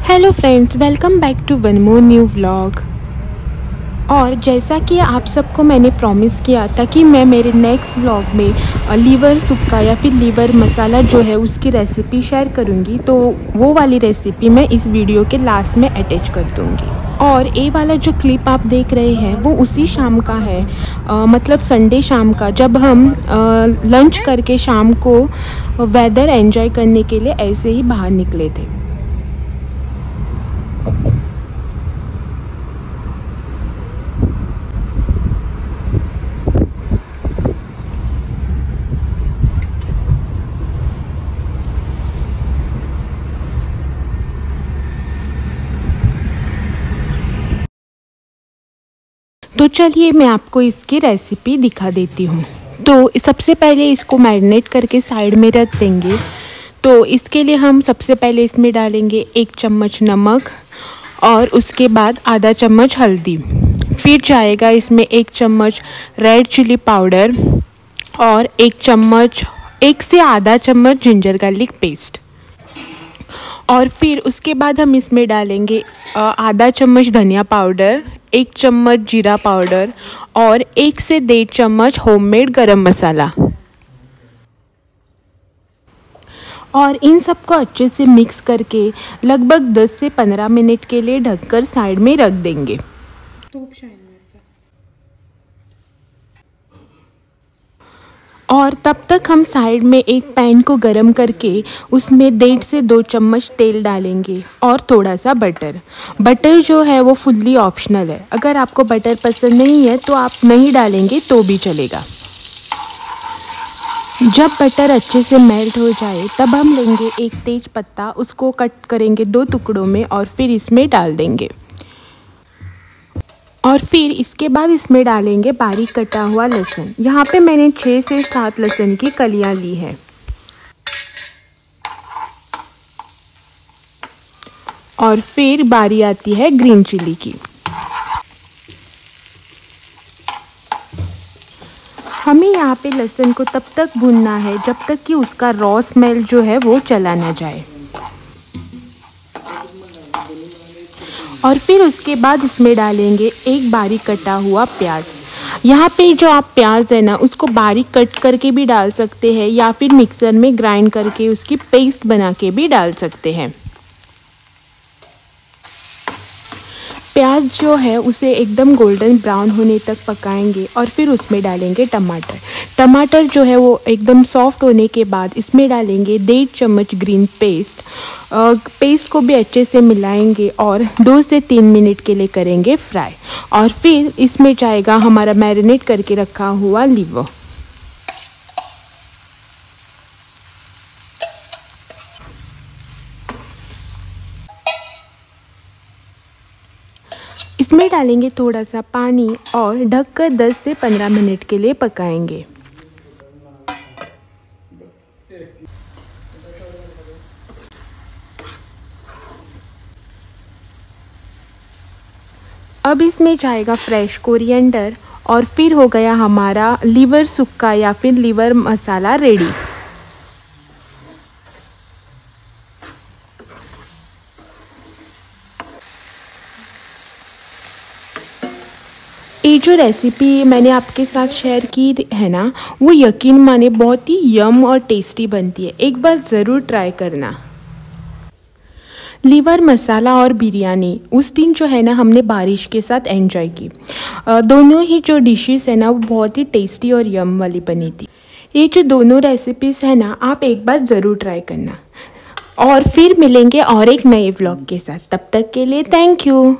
Hello friends, welcome back to one more new vlog. और जैसा कि आप सबको मैंने प्रॉमिस किया था कि मैं मेरे नेक्स्ट व्लॉग में लीवर सुक्का या फिर लीवर मसाला जो है उसकी रेसिपी शेयर करूंगी, तो वो वाली रेसिपी मैं इस वीडियो के लास्ट में अटैच कर दूंगी। और ये वाला जो क्लिप आप देख रहे हैं वो उसी शाम का है, मतलब संडे शाम का, जब हम लंच करके शाम को वेदर एंजॉय करने के लिए ऐसे ही बाहर निकले थे। तो चलिए मैं आपको इसकी रेसिपी दिखा देती हूँ। तो सबसे पहले इसको मैरिनेट करके साइड में रख देंगे। तो इसके लिए हम सबसे पहले इसमें डालेंगे 1 चम्मच नमक और उसके बाद आधा चम्मच हल्दी। फिर जाएगा इसमें 1 चम्मच रेड चिली पाउडर और 1 से आधा चम्मच जिंजर गार्लिक पेस्ट। और फिर उसके बाद हम इसमें डालेंगे आधा चम्मच धनिया पाउडर, 1 चम्मच जीरा पाउडर और 1 से 1.5 चम्मच होममेड गरम मसाला। और इन सबको अच्छे से मिक्स करके लगभग 10 से 15 मिनट के लिए ढककर साइड में रख देंगे। और तब तक हम साइड में एक पैन को गरम करके उसमें 1.5 से 2 चम्मच तेल डालेंगे और थोड़ा सा बटर। बटर जो है वो फुल्ली ऑप्शनल है, अगर आपको बटर पसंद नहीं है तो आप नहीं डालेंगे तो भी चलेगा। जब बटर अच्छे से मेल्ट हो जाए तब हम लेंगे एक तेज पत्ता, उसको कट करेंगे 2 टुकड़ों में और फिर इसमें डाल देंगे। और फिर इसके बाद इसमें डालेंगे बारीक कटा हुआ लहसुन। यहाँ पे मैंने 6 से 7 लहसुन की कलियाँ ली है। और फिर बारी आती है ग्रीन चिली की। हमें यहाँ पे लहसुन को तब तक भूनना है जब तक कि उसका रॉ स्मेल जो है वो चला ना जाए। और फिर उसके बाद इसमें डालेंगे एक बारीक कटा हुआ प्याज। यहाँ पे जो आप प्याज है ना उसको बारीक कट करके भी डाल सकते हैं या फिर मिक्सर में ग्राइंड करके उसकी पेस्ट बना के भी डाल सकते हैं। प्याज जो है उसे एकदम गोल्डन ब्राउन होने तक पकाएंगे और फिर उसमें डालेंगे टमाटर। टमाटर जो है वो एकदम सॉफ्ट होने के बाद इसमें डालेंगे 1.5 चम्मच ग्रीन पेस्ट। पेस्ट को भी अच्छे से मिलाएंगे और 2 से 3 मिनट के लिए करेंगे फ्राई। और फिर इसमें जाएगा हमारा मैरिनेट करके रखा हुआ लीवर। इसमें डालेंगे थोड़ा सा पानी और ढककर 10 से 15 मिनट के लिए पकाएंगे। अब इसमें जाएगा फ्रेश कोरिएंडर और फिर हो गया हमारा लीवर सुक्का या फिर लीवर मसाला रेडी। ये जो रेसिपी मैंने आपके साथ शेयर की है ना, वो यकीन माने बहुत ही यम और टेस्टी बनती है। एक बार ज़रूर ट्राई करना। लीवर मसाला और बिरयानी उस दिन जो है ना हमने बारिश के साथ एंजॉय की। दोनों ही जो डिशेस है ना वो बहुत ही टेस्टी और यम वाली बनी थी। ये जो दोनों रेसिपीज़ है ना आप एक बार ज़रूर ट्राई करना। और फिर मिलेंगे और एक नए व्लॉग के साथ। तब तक के लिए थैंक यू।